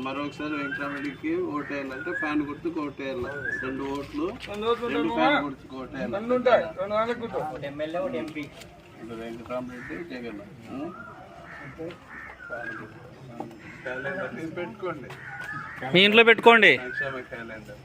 మరొకసారి వెంకటరామరెడ్డికి ఓటేయాలంటే ఫ్యాన్ గుర్తుకు ఓటేయాలి. 2 ఓట్లు, 2 ఫ్యాన్ గుర్తుకు ఓటేయాలి. వెంకటరామరెడ్డి జగన్ మీ ఇంట్లో పెట్టుకోండి. సంక్షేమ క్యాలెండర్